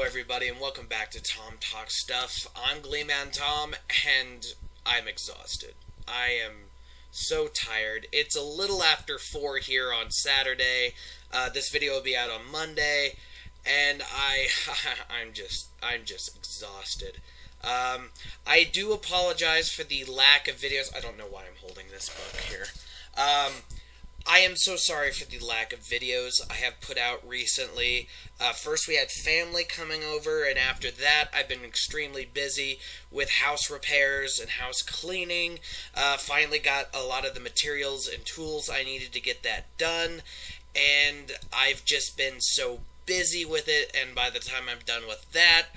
everybody, and welcome back to Thom Talks Stuff. I'm Gleeman Thom, and I'm exhausted. I am so tired. It's a little after 4 here on Saturday. This video will be out on Monday, and I'm just exhausted. I do apologize for the lack of videos. I don't know why I'm holding this book here. I am so sorry for the lack of videos I have put out recently. First we had family coming over, and after that I've been extremely busy with house repairs and house cleaning. Finally got a lot of the materials and tools I needed to get that done, and I've just been so busy with it, and by the time I'm done with that,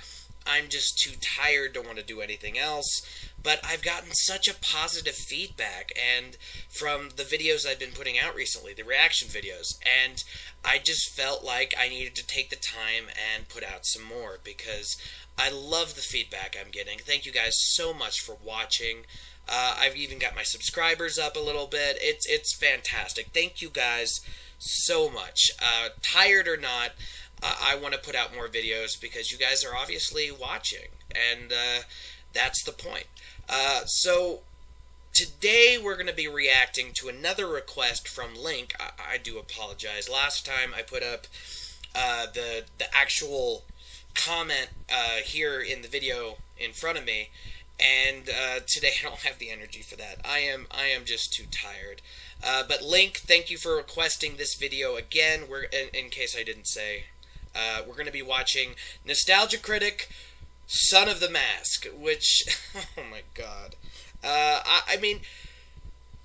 I'm just too tired to want to do anything else. But I've gotten such a positive feedback and from the videos I've been putting out recently, the reaction videos, and I just felt like I needed to take the time and put out some more because I love the feedback I'm getting. Thank you guys so much for watching. I've even got my subscribers up a little bit. It's fantastic. Thank you guys so much. Tired or not, I want to put out more videos because you guys are obviously watching, and that's the point. So today we're going to be reacting to another request from Link. I do apologize. Last time I put up the actual comment here in the video in front of me, and today I don't have the energy for that. I am just too tired. But Link, thank you for requesting this video again. We're in case I didn't say, we're going to be watching Nostalgia Critic, Son of the Mask, which, oh my god. I mean,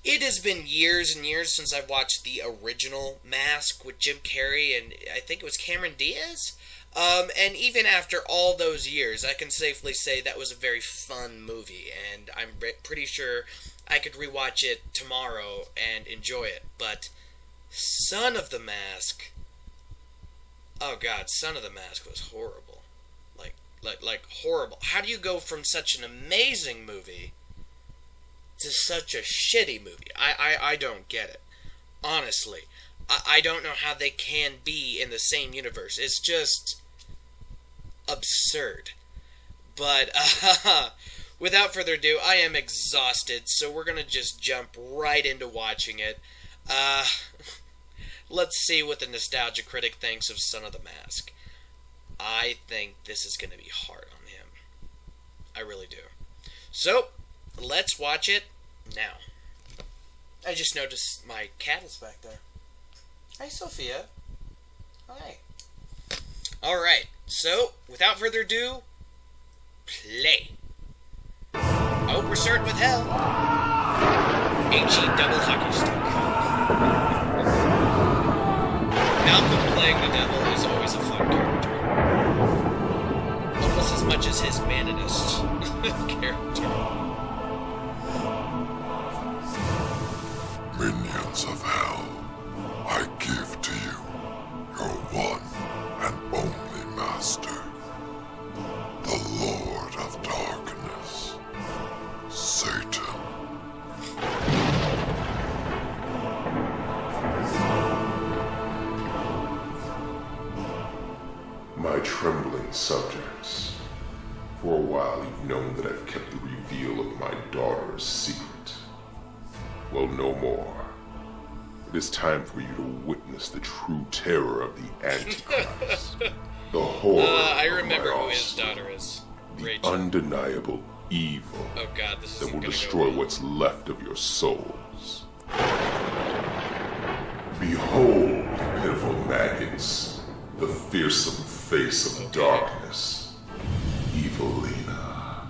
it has been years and years since I've watched the original Mask with Jim Carrey and I think it was Cameron Diaz. And even after all those years, I can safely say that was a very fun movie, and I'm pretty sure I could rewatch it tomorrow and enjoy it. But Son of the Mask, oh god, Son of the Mask was horrible. Like horrible. How do you go from such an amazing movie to such a shitty movie? I don't get it. Honestly. I don't know how they can be in the same universe. It's just absurd. But without further ado, I am exhausted, so we're gonna just jump right into watching it. Let's see what the Nostalgia Critic thinks of Son of the Mask. I think this is going to be hard on him. I really do. So, let's watch it now. I just noticed my cat is back there. Hi, Sophia. Hi. Alright, so, without further ado, play. Oh, we're starting with hell. HE double hockey stick. Malcolm playing the devil is always a fun character. Almost as much as his manonist character. Minions of hell, I give to you your one and only master, the Lord of Darkness, Satan. My trembling subjects, for a while you've known that I've kept the reveal of my daughter a secret. Well, no more. It is time for you to witness the true terror of the Antichrist. The horror I of remember my who his offspring. daughter is. The Rachel. undeniable evil Oh god, this that isn't will gonna destroy go well. what's left of your souls. Behold, pitiful maggots, the fearsome face of darkness, Evelina.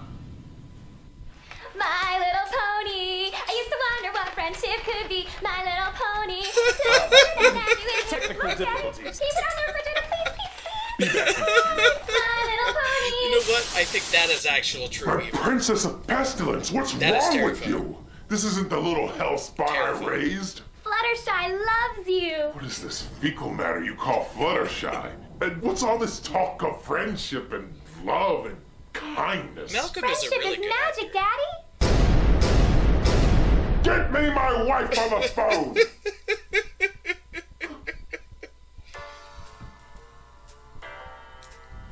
My Little Pony. I used to wonder what friendship could be. My Little Pony. Technical difficulties. Keep it on the refrigerator, please, please, please. My Little Pony. You know what? I think that is actual true evil. Princess of Pestilence, what's That is wrong with terrifying. you? This isn't the little hell spawn I Terrifying. raised. Fluttershy loves you. What is this fecal matter you call Fluttershy? And what's all this talk of friendship and love and kindness? Malcolm is a Friendship really is good magic, actor. Daddy. Get me my wife on the phone!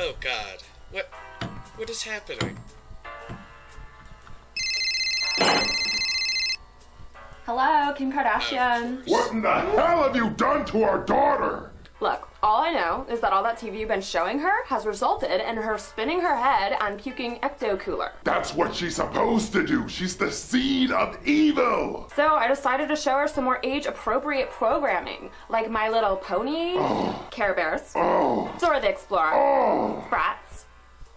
Oh God. What is happening? Hello, Kim Kardashian. What in the hell have you done to our daughter? Look, all I know is that all that TV you've been showing her has resulted in her spinning her head and puking ecto-cooler. That's what she's supposed to do. She's the seed of evil. So I decided to show her some more age-appropriate programming, like My Little Pony, Care Bears, Dora the Explorer, Bratz,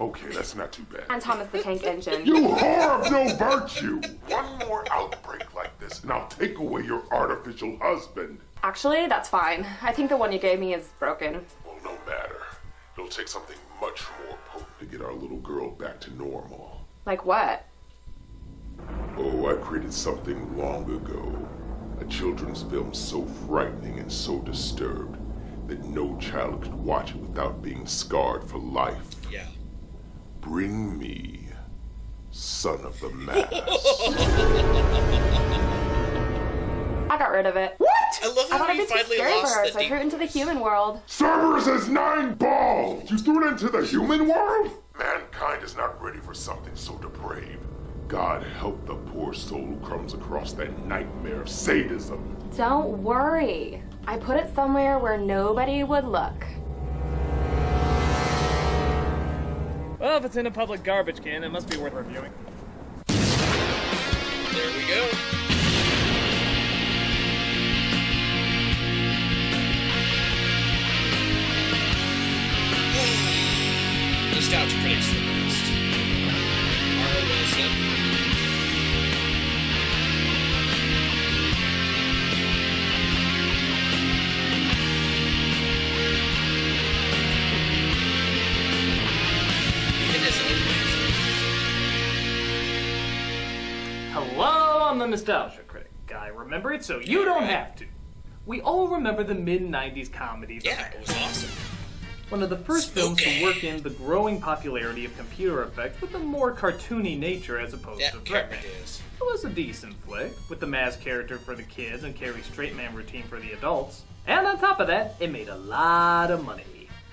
Okay, that's not too bad. and Thomas the Tank Engine. You whore of no virtue! One more outbreak like this, and I'll take away your artificial husband. Actually, that's fine. I think the one you gave me is broken. Well, no matter. It'll take something much more potent to get our little girl back to normal. Like what? Oh, I created something long ago. A children's film so frightening and so disturbed that no child could watch it without being scarred for life. Yeah. Bring me Son of the Mask. I got rid of it. What? I love I how thought it'd you be too finally scary for lost her, the so I threw it into the human world. Cerberus has 9 balls! You threw it into the human world? Mankind is not ready for something so depraved. God help the poor soul who comes across that nightmare of sadism. Don't worry. I put it somewhere where nobody would look. Well, if it's in a public garbage can, it must be worth reviewing. There we go. Nostalgia Critic's the best. R.O. Wilson. Even his own music. Hello, I'm the Nostalgia Critic. I remember it so you don't have to. We all remember the mid-90s comedy The Yeah, it was awesome. One of the first films Spooky. to work in the growing popularity of computer effects with a more cartoony nature as opposed Yeah, to Cameron threatening. is. It was a decent flick, with the Mask character for the kids and Carrie's straight man routine for the adults. And on top of that, it made a lot of money.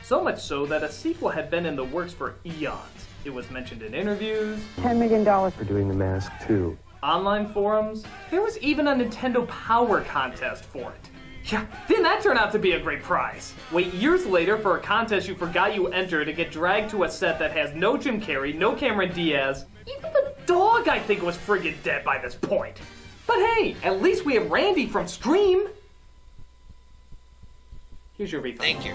So much so that a sequel had been in the works for eons. It was mentioned in interviews, $10 million for doing The Mask 2. online forums. There was even a Nintendo Power contest for it. Yeah, didn't that turn out to be a great prize? Wait years later for a contest you forgot you entered to get dragged to a set that has no Jim Carrey, no Cameron Diaz. Even the dog I think was friggin' dead by this point. But hey, at least we have Randy from Scream. Here's your refund. Thank you.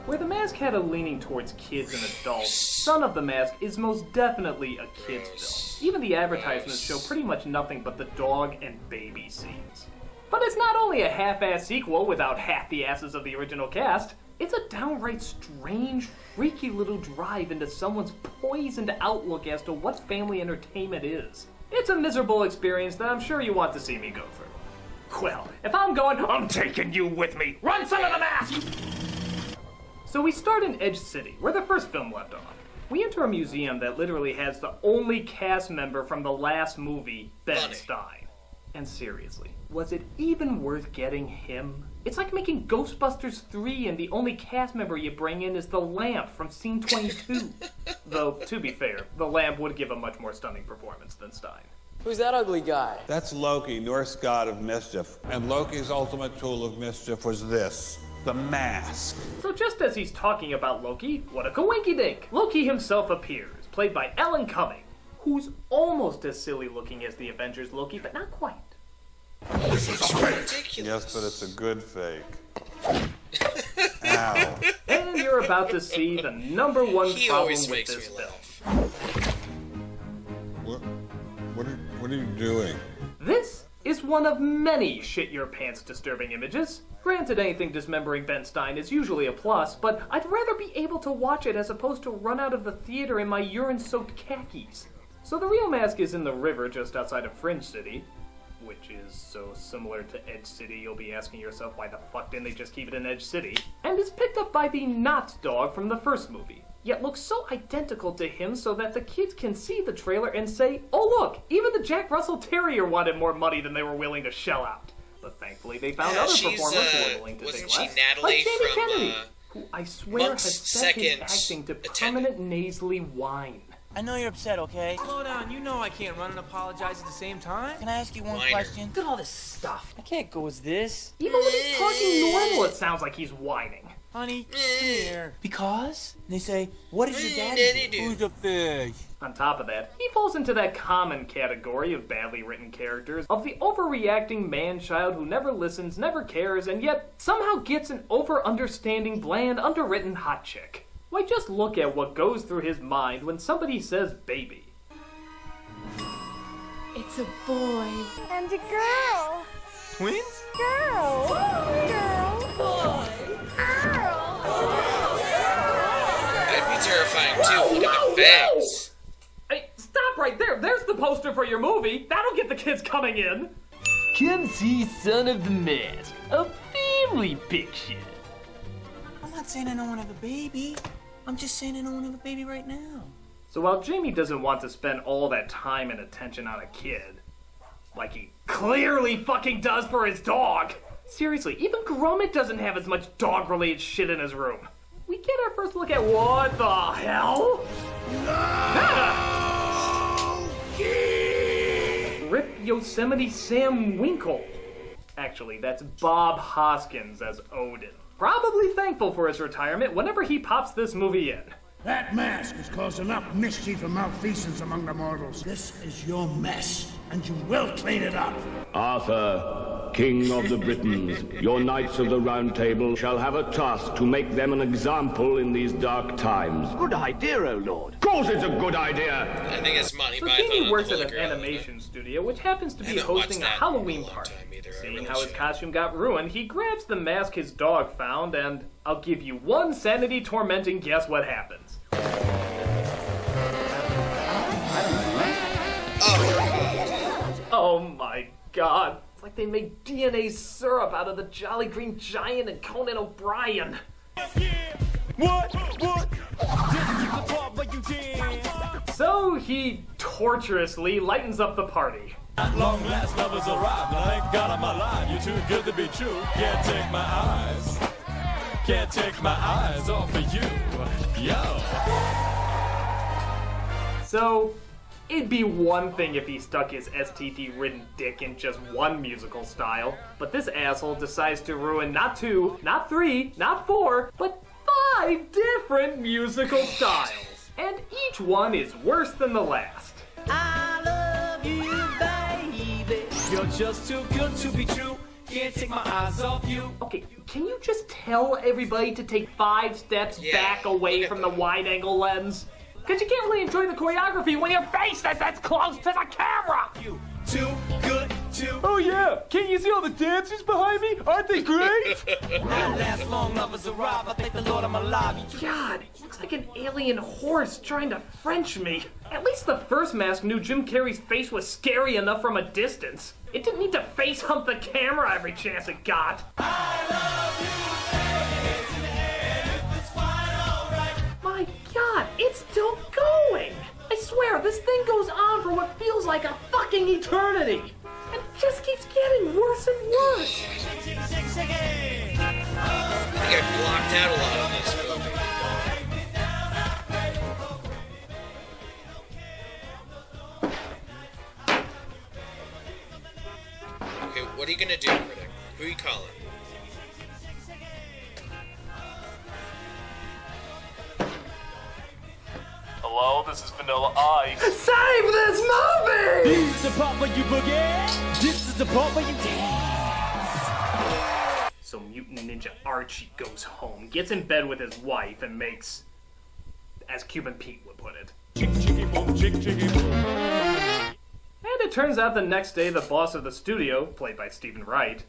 Where The Mask had a leaning towards kids and adults, Son of the Mask is most definitely a kids' film. Even the advertisements show pretty much nothing but the dog and baby scenes. But it's not only a half-ass sequel without half the asses of the original cast, it's a downright strange, freaky little drive into someone's poisoned outlook as to what family entertainment is. It's a miserable experience that I'm sure you want to see me go through. Well, if I'm going, I'm taking you with me! Run, Son of the Mask! So we start in Edge City, where the first film left off. We enter a museum that literally has the only cast member from the last movie, Ben Funny. Stein. And seriously, was it even worth getting him? It's like making Ghostbusters 3 and the only cast member you bring in is the lamp from Scene 22. Though, to be fair, the lamp would give a much more stunning performance than Stein. Who's that ugly guy? That's Loki, Norse god of mischief. And Loki's ultimate tool of mischief was this, the mask. So just as he's talking about Loki, what a coinky-dink! Loki himself appears, played by Alan Cumming, who's almost as silly looking as the Avengers Loki, but not quite. This is fake. Ridiculous. Yes, but it's a good fake. Ow. And you're about to see the number one He problem always with makes this me film. laugh. What are you doing? This is one of many shit-your-pants disturbing images. Granted, anything dismembering Ben Stein is usually a plus, but I'd rather be able to watch it as opposed to run out of the theater in my urine-soaked khakis. So the real mask is in the river just outside of Fringe City, which is so similar to Edge City you'll be asking yourself why the fuck didn't they just keep it in Edge City, and is picked up by the not dog from the first movie, yet looks so identical to him so that the kids can see the trailer and say, oh look, even the Jack Russell Terrier wanted more money than they were willing to shell out. But thank Thankfully, they found Yeah, other she's, performers who were willing to wasn't take she less, Natalie like Jamie from, Kennedy, who I swear Monk's has set his second acting to attendant? permanent nasally whine. I know you're upset, okay? Slow down, you know I can't run and apologize at the same time. Can I ask you one Whiner. question? Look at all this stuff. I can't go as this. Even when he's talking normal, it sounds like he's whining. Honey, come here. Because? And they say, what does your daddy do? Who's the fish? On top of that, he falls into that common category of badly written characters of the overreacting man-child who never listens, never cares, and yet somehow gets an over-understanding, bland, underwritten hot chick. Why, just look at what goes through his mind when somebody says baby. It's a boy. And a girl. Twins? Girl. Girl. Boy. Girl. That'd be terrifying too. Look at the fangs. Hey, stop right there! There's the poster for your movie! That'll get the kids coming in! Come see Son of the Mask, a family picture. I'm not saying I don't want to have a baby. I'm just saying I don't want to have a baby right now. So while Jamie doesn't want to spend all that time and attention on a kid, like he clearly fucking does for his dog, seriously, even Gromit doesn't have as much dog-related shit in his room. We get our first look at what the hell? Rip Yosemite Sam Winkle. Actually, that's Bob Hoskins as Odin. Probably thankful for his retirement whenever he pops this movie in. That mask has caused enough mischief and malfeasance among the mortals. This is your mess, and you will clean it up. Arthur, King of the Britons, your knights of the Round Table shall have a task to make them an example in these dark times. Good idea, O Lord. Of course it's a good idea. I think it's Monty So Python. Jamie and works the at an Holy Grail, animation studio, which happens to I be haven't watched hosting a that in a Halloween long party. time either. I Seeing really how his should. costume got ruined, he grabs the mask his dog found, and I'll give you one sanity-tormenting guess what happens. Oh my god. It's like they made DNA syrup out of the Jolly Green Giant and Conan O'Brien. What? This is the part where you dance. So he torturously lightens up the party. At long last, lovers arrive. Thank God I'm alive. You're too good to be true. Can't take my eyes. Can't take my eyes off of you. Yo. So, it'd be one thing if he stuck his STD-ridden dick in just one musical style, but this asshole decides to ruin not 2, not 3, not 4, but 5 different musical styles. And each one is worse than the last. I love you, baby. You're just too good to be true. Can't take my eyes off you. Okay, can you just tell everybody to take 5 steps back away from the wide-angle lens? Because you can't really enjoy the choreography when your face is as close to the camera! You too good to. Oh yeah, can't you see all the dancers behind me? Aren't they great? At last, long lovers arrive. I thank the Lord I'm alive. You too. God, he looks like an alien horse trying to French me. At least the first mask knew Jim Carrey's face was scary enough from a distance. It didn't need to face hump the camera every chance it got. My God, it's still going! I swear, this thing goes on for what feels like a fucking eternity! And it just keeps getting worse and worse! I get blocked out a lot of this movie. Okay, what are you gonna do, Critic? Who are you calling? Hello, this is Vanilla Ice. Save this movie! This is the part where you boogie. This is the part where you dance. So Mutant Ninja Archie goes home, gets in bed with his wife, and makes, as Cuban Pete would put it. Chick, chicky, boom, chick, chicky, boom. And it turns out the next day, the boss of the studio, played by Stephen Wright,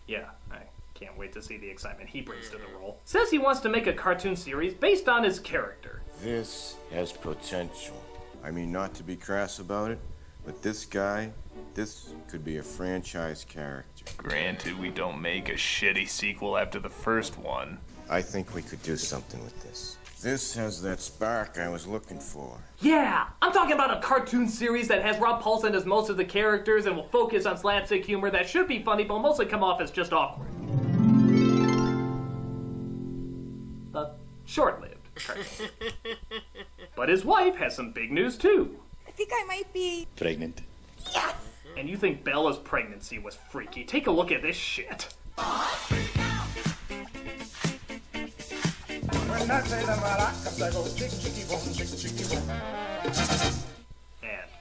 yeah, I can't wait to see the excitement he brings to the role, says he wants to make a cartoon series based on his character. This has potential. I mean, not to be crass about it, but this guy, this could be a franchise character. Granted, we don't make a shitty sequel after the first one. I think we could do something with this. This has that spark I was looking for. Yeah, I'm talking about a cartoon series that has Rob Paulsen as most of the characters and will focus on slapstick humor that should be funny but mostly come off as just awkward. Short-lived. But his wife has some big news too. I think I might be... pregnant. Yes! And you think Bella's pregnancy was freaky. Take a look at this shit. And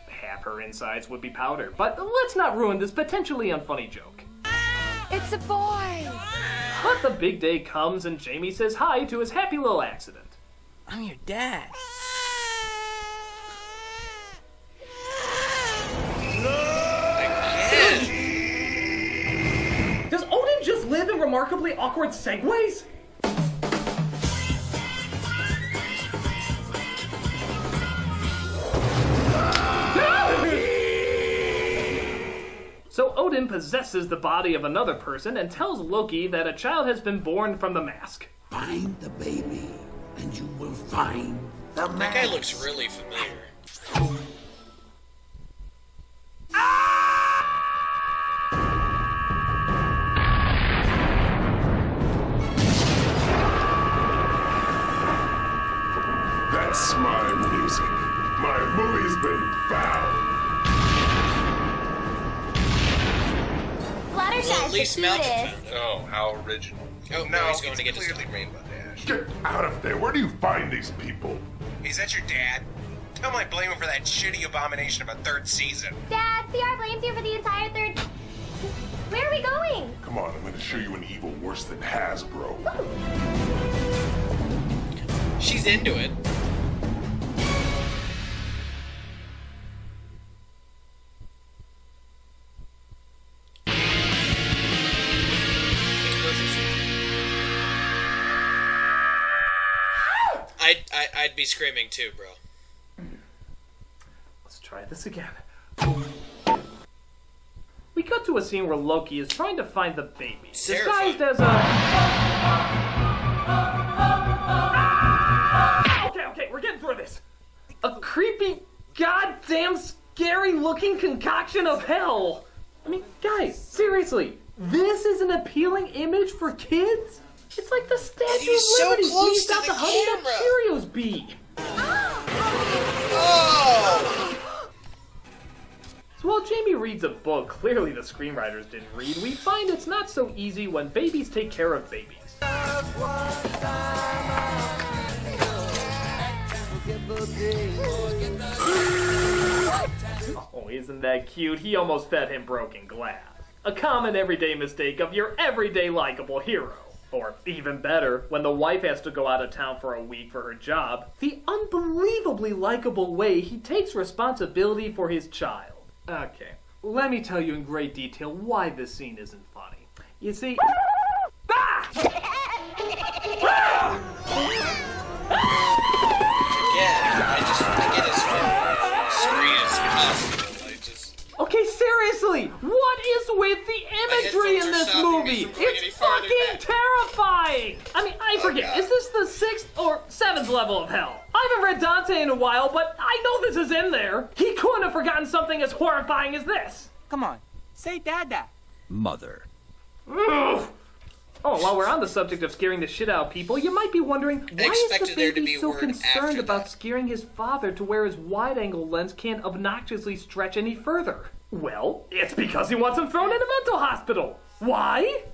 half her insides would be powder. But let's not ruin this potentially unfunny joke. It's a boy! But the big day comes and Jamie says hi to his happy little accident. I'm your dad. Does Odin just live in remarkably awkward segues? So Odin possesses the body of another person and tells Loki that a child has been born from the mask. Find the baby, and you will find the man. That guy looks really familiar. That's my music. My movie's been found. Well, at least Malcolm found it. Oh, how original. Oh, no, he's going to get clearly Rainbow Dash. Get out of there. Where do you find these people? Is that your dad? Tell him I blame him for that shitty abomination of a third season. Dad, CR blames you for the entire third... Where are we going? Come on, I'm going to show you an evil worse than Hasbro. She's into it. I'd be screaming too, bro. Let's try this again. We cut to a scene where Loki is trying to find the baby, disguised as a... Okay, we're getting through this. A creepy, goddamn scary-looking concoction of hell. I mean, guys, seriously, this is an appealing image for kids? It's like the Statue of Liberty squeezed out the Honey Nut Cheerios bee. Oh! So while Jamie reads a book clearly the screenwriters didn't read, we find it's not so easy when babies take care of babies. Oh, isn't that cute? He almost fed him broken glass. A common everyday mistake of your everyday likable hero. Or even better, when the wife has to go out of town for a week for her job, the unbelievably likable way he takes responsibility for his child. Okay, let me tell you in great detail why this scene isn't funny. You see... I get as screen as possible. Okay, seriously, what is with the imagery in this movie? It's fucking terrifying! I mean, I forget, is this the 6th or 7th level of hell? I haven't read Dante in a while, but I know this is in there. He couldn't have forgotten something as horrifying as this. Come on, say Dada. Mother. Ugh. Oh, while we're on the subject of scaring the shit out of people, you might be wondering, why is the baby so concerned about scaring his father to where his wide-angle lens can't obnoxiously stretch any further? Well, it's because he wants him thrown in a mental hospital. Why?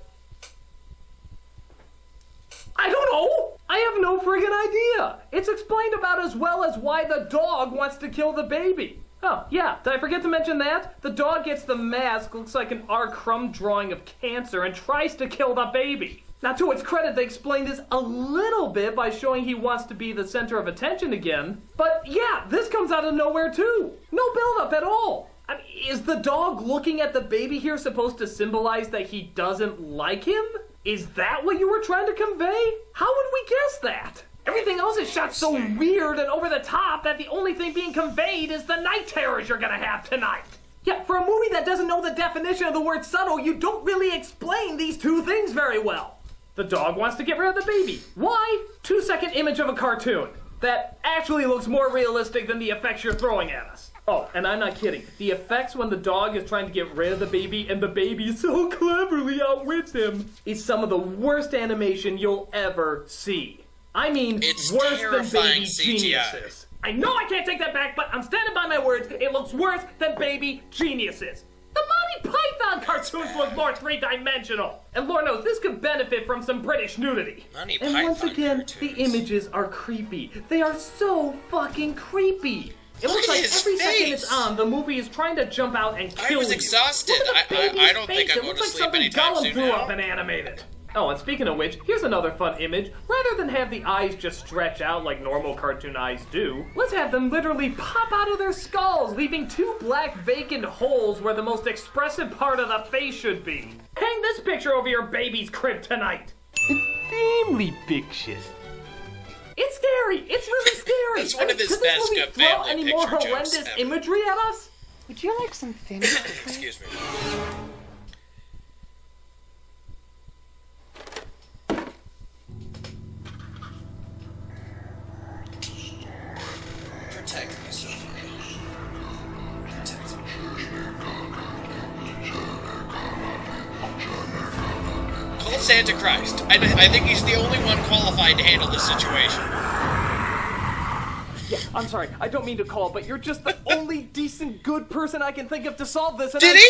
I don't know. I have no friggin' idea. It's explained about as well as why the dog wants to kill the baby. Oh, yeah, did I forget to mention that? The dog gets the mask, looks like an R. Crumb drawing of cancer, and tries to kill the baby. Now, to its credit, they explained this a little bit by showing he wants to be the center of attention again. But yeah, this comes out of nowhere too. No build-up at all. I mean, is the dog looking at the baby here supposed to symbolize that he doesn't like him? Is that what you were trying to convey? How would we guess that? Everything else is shot so weird and over the top that the only thing being conveyed is the night terrors you're gonna have tonight. Yeah, for a movie that doesn't know the definition of the word subtle, you don't really explain these two things very well. The dog wants to get rid of the baby. Why? 2-second image of a cartoon. That actually looks more realistic than the effects you're throwing at us. Oh, and I'm not kidding. The effects when the dog is trying to get rid of the baby and the baby so cleverly outwits him is some of the worst animation you'll ever see. I mean, it's worse than Baby CGI. Geniuses. I know I can't take that back, but I'm standing by my words. It looks worse than Baby Geniuses. The Monty Python cartoons look more three-dimensional. And Lord knows, this could benefit from some British nudity. Monty And Python once again, cartoons. the images are creepy. They are so fucking creepy. It Look looks at like his every second face. it's on, the movie is trying to jump out and kill you. I was exhausted. I don't think I'm going to sleep anytime soon Gollum now. up and animated. Oh, and speaking of which, here's another fun image. Rather than have the eyes just stretch out like normal cartoon eyes do, let's have them literally pop out of their skulls, leaving 2 black vacant holes where the most expressive part of the face should be. Hang this picture over your baby's crib tonight. Family picture. It's scary. It's really scary. That's one of his could best this movie family throw any more picture jokes horrendous ever. imagery at us? Would you like some finished? Excuse me. Protect me, Sophia. Protect me. Call Santa Christ. I think he's the only one qualified to handle this situation. Yeah, I'm sorry. I don't mean to call, but you're just the only decent, good person I can think of to solve this. And Did he?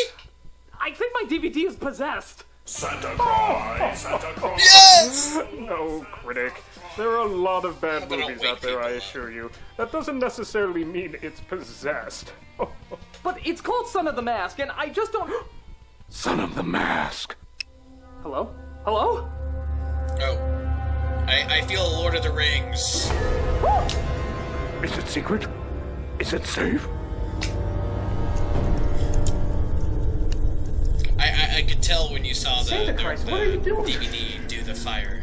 I think my DVD is possessed. Santa Claus! Santa Claus! Yes! No, Critic. There are a lot of bad But I'll movies wake out there, I assure you. That doesn't necessarily mean it's possessed. But it's called Son of the Mask, and I just don't... Son of the Mask! Hello? Hello? Oh. I feel Lord of the Rings. Is it secret? Is it safe? I could tell when you saw the Santa Christ, what are you doing? DVD do the fire.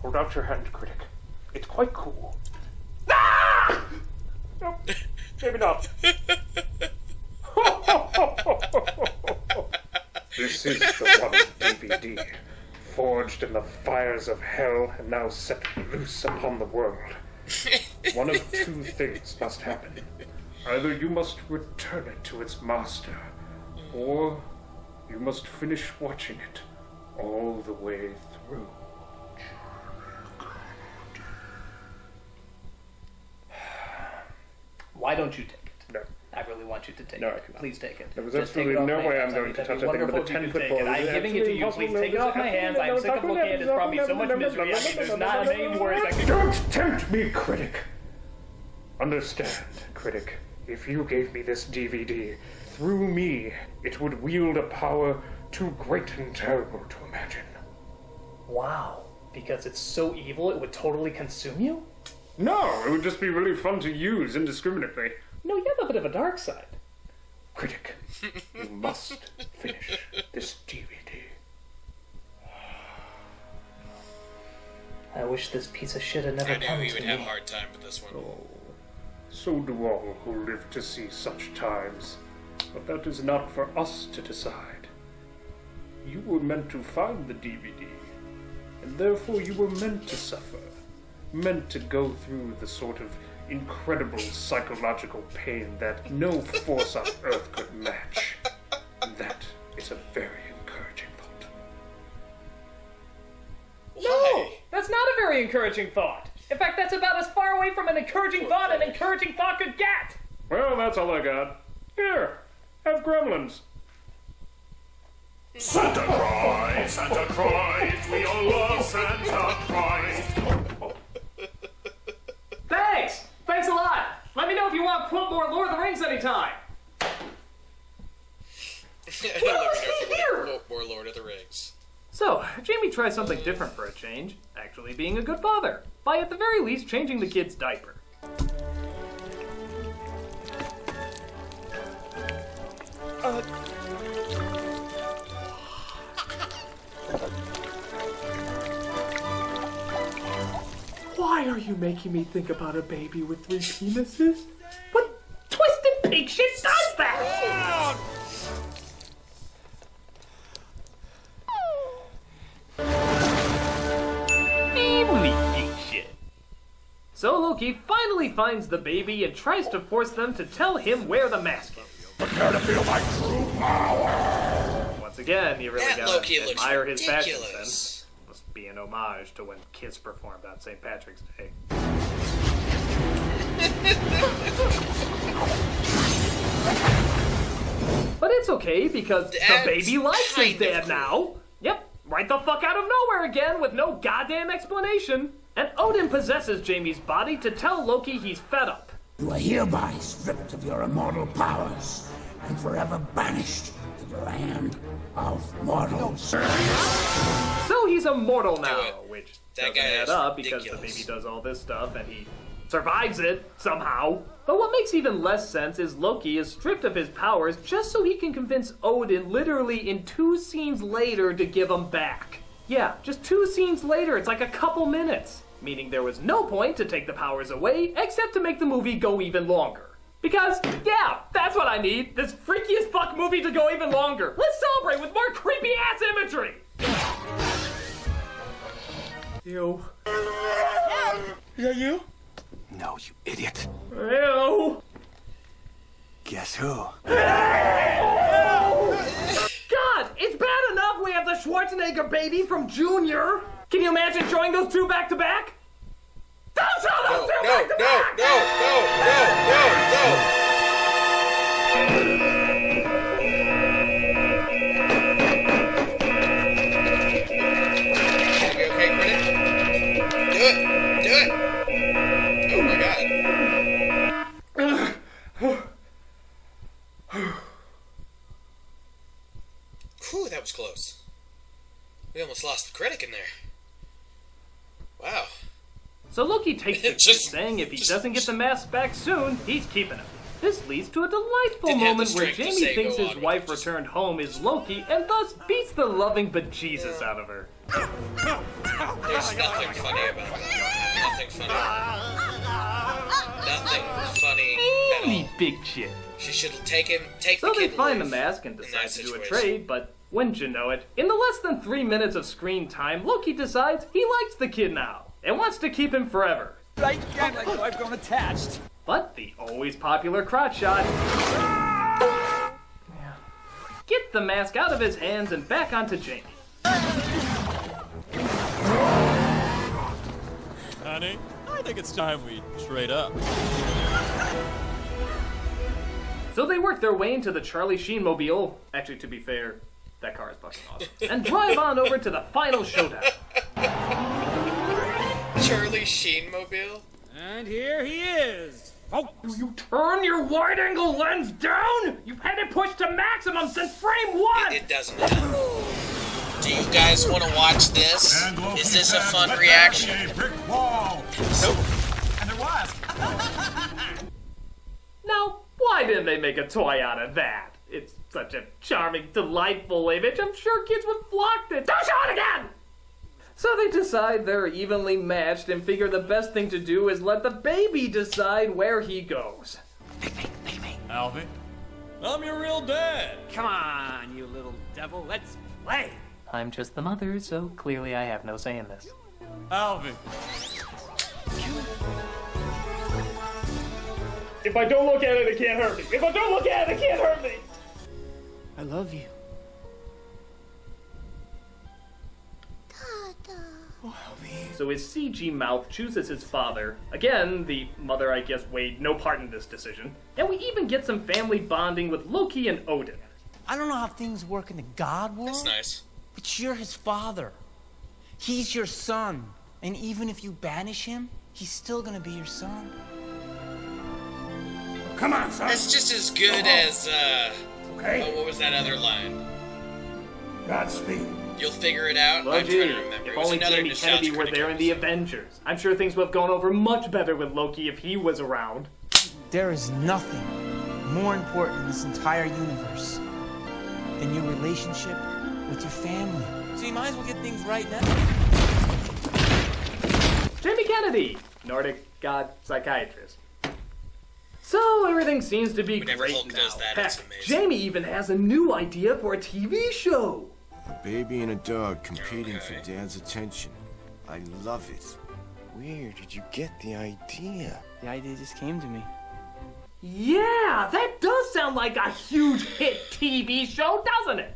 Hold out your hand, Critic. It's quite cool. Ah! No, maybe not. This is the one DVD, forged in the fires of hell and now set loose upon the world. One of 2 things must happen. Either you must return it to its master, or you must finish watching it all the way through. Why don't you take it? No. I really want you to take No, it. I cannot. Please take it. There was Just take absolutely it off no my way hands. I'm going to That'd touch be that thing with a wonderful if you 10-foot could take pole. it. I'm giving it to you. Please take it off my hands. I'm sick of looking at it. It's brought me so much misery. I mean, there's not a million words I can... Don't tempt me, Critic! Understand, Critic. If you gave me this DVD, through me, it would wield a power too great and terrible to imagine. Wow. Because it's so evil, it would totally consume you? No, it would just be really fun to use indiscriminately. No, you have a bit of a dark side. Critic, you must finish this DVD. I wish this piece of shit had never I come knew he to would me. have a hard time with this one. Oh, so do all who live to see such times. But that is not for us to decide. You were meant to find the DVD, and therefore you were meant to suffer. Meant to go through the sort of incredible psychological pain that no force on earth could match. And that is a very encouraging thought. No! That's not a very encouraging thought. In fact, that's about as far away from an encouraging thought an encouraging thought could get. Well, that's all I got. Here, have gremlins. Santa Christ, Santa Christ, we all love Santa Christ. Thanks! Thanks a lot! Let me know if you want to put more Lord of the Rings anytime! What else is here? More Lord of the Rings. So, Jamie tries something different for a change, actually being a good father, by at the very least changing the kid's diaper. Why are you making me think about a baby with 3 penises? What twisted pig shit does that? Family pig shit. So Loki finally finds the baby and tries to force them to tell him where the mask is. Prepare to feel my true power! Once again, you really That gotta Loki looks admire his fashion ridiculous. sense. Must be an homage to when Kiss performed on St. Patrick's Day. But it's okay, because the baby likes his dad now. Yep, right the fuck out of nowhere again with no goddamn explanation. And Odin possesses Jamie's body to tell Loki he's fed up. You are hereby stripped of your immortal powers and forever banished to the land of mortals. So he's immortal now, which That doesn't guy add is up because the ridiculous. baby does all this stuff and he survives it somehow. But what makes even less sense is Loki is stripped of his powers just so he can convince Odin literally in 2 scenes later to give them back. Yeah, just 2 scenes later, it's like a couple minutes. Meaning there was no point to take the powers away except to make the movie go even longer. Because, yeah, that's what I need. This freaky as fuck movie to go even longer. Let's celebrate with more creepy ass imagery. Ew. Is that you? No, you idiot. Ew. Guess who? God, it's bad enough we have the Schwarzenegger baby from Junior. Can you imagine showing those 2 back to back? Don't show those 2 back to back! Okay, Critic? Do it! Do it! Oh my god. Whew, that was close. We almost lost the Critic in there. Wow. So Loki takes the kid, saying if he doesn't get the mask back soon, he's keeping it. This leads to a delightful Didn't have the moment where strength to Jamie say thinks go his on, wife returned home is Loki and thus beats the loving bejesus out of her. There's nothing funny about that. Nothing funny. Nothing funny at all. Big shit. She should take the kid. So they and find the leave mask and in decide that to do a situation. trade, but wouldn't you know it, in the less than 3 minutes of screen time, Loki decides he likes the kid now and wants to keep him forever. Right again, like I've grown attached. But the always popular crotch shot. Get the mask out of his hands and back onto Jamie. Honey, I think it's time we trade up. So they work their way into the Charlie Sheen mobile. Actually, to be fair, that car is fucking awesome. And drive on over to the final showdown. Charlie Sheen mobile? And here he is. Oh, do you turn your wide-angle lens down? You've had it pushed to maximum since frame 1! It doesn't matter. Do you guys want to watch this? Is this a fun reaction? Brick wall. Nope. And there was. Now, why didn't they make a toy out of that? It's such a charming, delightful image. I'm sure kids would flock to it. Don't show it again! So they decide they're evenly matched and figure the best thing to do is let the baby decide where he goes. Alvy, I'm your real dad. Come on, you little devil. Let's play. I'm just the mother, so clearly I have no say in this. Alvy. If I don't look at it, it can't hurt me. If I don't look at it, it can't hurt me. I love you. So his CG mouth chooses his father. Again, the mother, I guess, weighed no part in this decision. And we even get some family bonding with Loki and Odin. I don't know how things work in the God world. That's nice. But you're his father. He's your son. And even if you banish him, he's still gonna be your son. Come on, son. That's just as good as, Okay. oh, what was that other line? Godspeed. You'll figure it out? Well, I'm gee, trying to remember. if It was only another Jamie Kennedy nostalgic were there in critic the Avengers. I'm sure things would have gone over much better with Loki if he was around. There is nothing more important in this entire universe than your relationship with your family. So you might as well get things right now. Jamie Kennedy, Nordic god psychiatrist. So everything seems to be Whenever great Hulk now. does that, Heck, it's amazing. Jamie even has a new idea for a TV show. A baby and a dog competing for Dad's attention. I love it. Where did you get the idea? The idea just came to me. Yeah, that does sound like a huge hit TV show, doesn't it?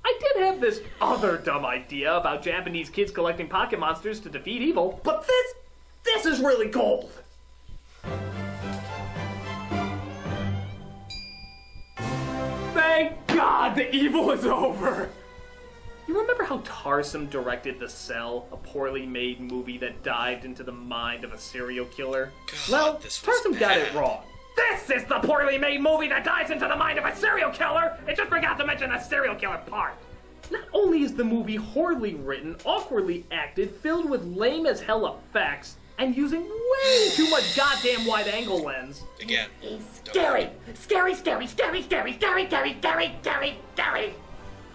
I did have this other dumb idea about Japanese kids collecting pocket monsters to defeat evil, but this is really gold. Thank God the evil is over. You remember how Tarsem directed The Cell, a poorly made movie that dived into the mind of a serial killer? Well, Tarsem got it wrong. This is the poorly made movie that dives into the mind of a serial killer! It just forgot to mention the serial killer part. Not only is the movie horribly written, awkwardly acted, filled with lame as hell effects, and using way too much goddamn wide-angle lens. Again. Scary! Scary, scary, scary, scary, scary, scary, scary, scary, scary!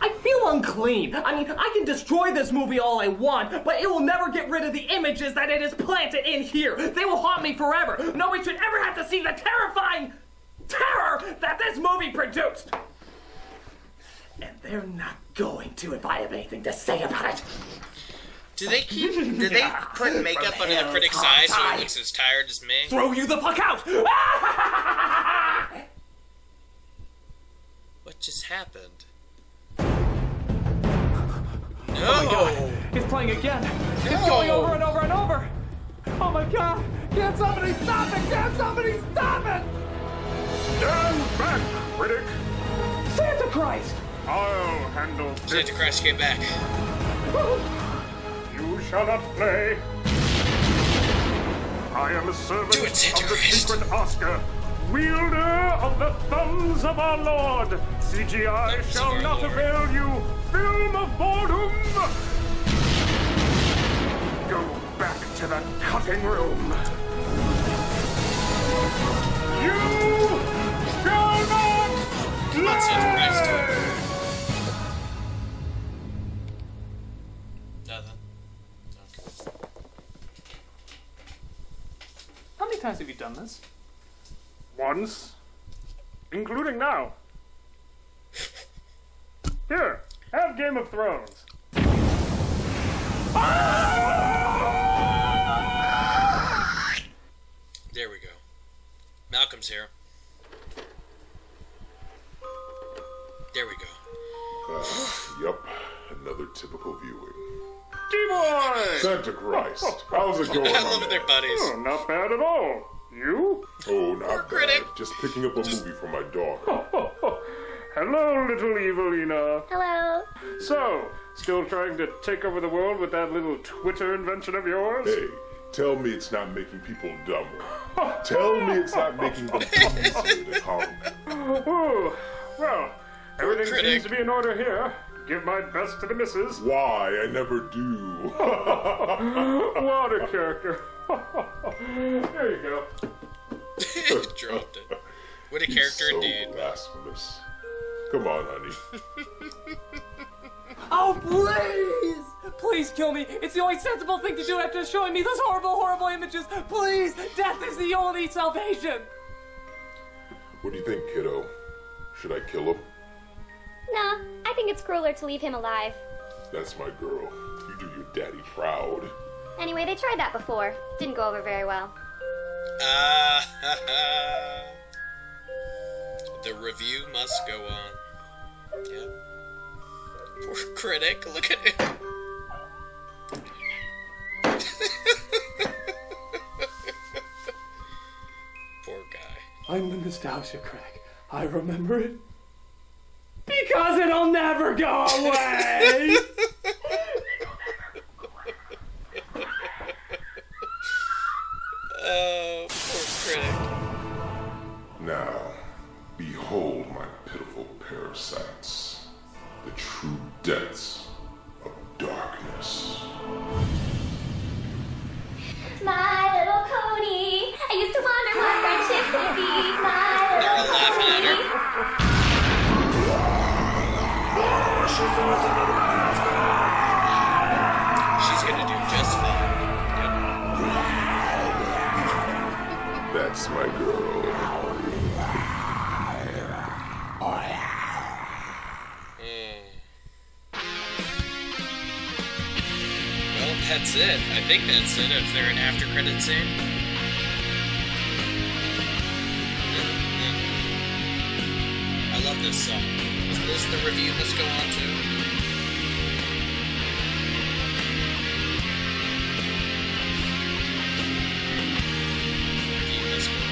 I feel unclean. I mean, I can destroy this movie all I want, but it will never get rid of the images that it has planted in here. They will haunt me forever. Nobody should ever have to see the terrifying terror that this movie produced. And they're not going to if I have anything to say about it. Did they put makeup under the critic's eyes so he looks as tired as me? Throw you the fuck out! What just happened? No! Oh my God! It's playing again! No. It's going over and over and over! Oh my God! Can't somebody stop it! Can't somebody stop it! Stand back, Critic! Santa Christ! I'll handle this. Santa Christ, get back. You shall not play. I am a servant of the secret Oscar, wielder of the thumbs of our Lord. CGI shall not avail you. Film of boredom! Go back to the cutting room. You shall not play! Nothing. Okay. How many times have you done this? Once. Including now. Here, have Game of Thrones. There we go. Malcolm's here. There we go. Yup, another typical viewing. D-Boy! Santa Christ, how's it going? I love their buddies. Oh, not bad at all. You? Oh, not bad. Critic. Just picking up a movie for my daughter. Hello, little Evelina. Hello. So, still trying to take over the world with that little Twitter invention of yours? Hey, tell me it's not making people dumber. Tell me it's not making them easier to conquer. Oh, well, everything seems to be in order here. Give my best to the missus. Why? I never do. What a character. There you go. Dropped it. What a character so indeed. Blasphemous. Come on, honey. Oh, please! Please kill me. It's the only sensible thing to do after showing me those horrible, horrible images. Please! Death is the only salvation! What do you think, kiddo? Should I kill him? Nah, I think it's crueler to leave him alive. That's my girl. You do your daddy proud. Anyway, they tried that before. Didn't go over very well. The review must go on. Yep. Poor Critic, look at him. Poor guy. I'm the nostalgia critic. I remember it. Because it'll never go away! Oh, poor Critic. Now, behold my pitiful parasites, the true depths of darkness. My little pony. I used to wonder what friendship could be. My little pony. She's gonna do just fine. that's it. I think that's it. Is there an after credit scene? I love this song. Is this the review must go on to? Review must go on.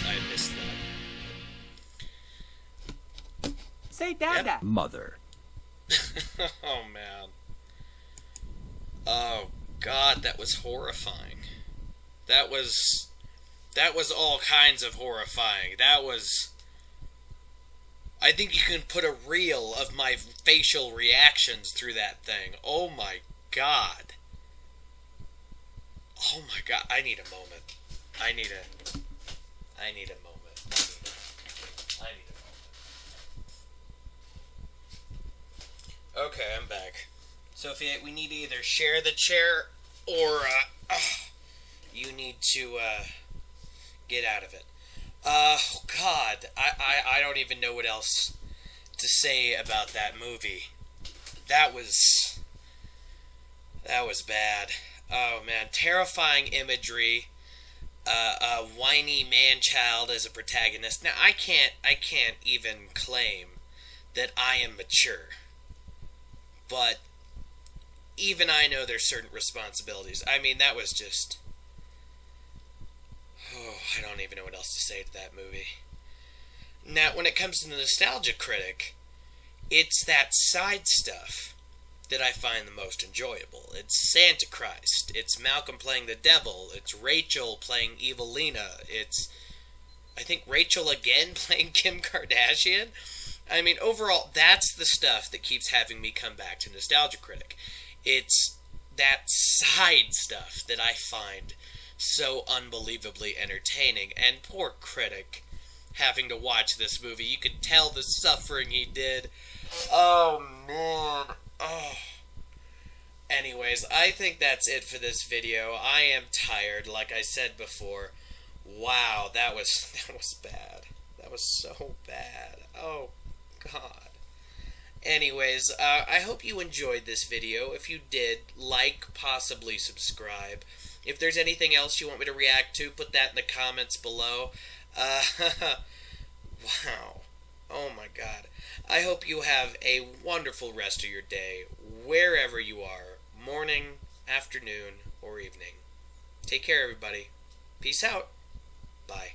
I missed that. Say Dada. Yep. Mother. Oh, man. Oh, God, that was horrifying. That was all kinds of horrifying. I think you can put a reel of my facial reactions through that thing. Oh, my God. Oh, my God. I need a moment. I need a moment. I need a moment. Okay, I'm back. Sophie, we need to either share the chair or you need to get out of it. Oh, God. I don't even know what else to say about that movie. That was bad. Oh, man. Terrifying imagery. A whiny man-child as a protagonist. Now, I can't even claim that I am mature. But even I know there's certain responsibilities. I mean, that was just... Oh, I don't even know what else to say to that movie. Now, when it comes to the Nostalgia Critic, it's that side stuff that I find the most enjoyable. It's Santa Christ. It's Malcolm playing the devil. It's Rachel playing Evelina. It's, I think, Rachel again playing Kim Kardashian. I mean, overall, that's the stuff that keeps having me come back to Nostalgia Critic. It's that side stuff that I find so unbelievably entertaining. And poor Critic having to watch this movie. You could tell the suffering he did. Oh, man. Oh. Anyways, I think that's it for this video. I am tired, like I said before. Wow, that was bad. That was so bad. Oh, God. Anyways, I hope you enjoyed this video. If you did, like, possibly subscribe. If there's anything else you want me to react to, put that in the comments below. Wow. Oh my God. I hope you have a wonderful rest of your day, wherever you are, morning, afternoon, or evening. Take care, everybody. Peace out. Bye.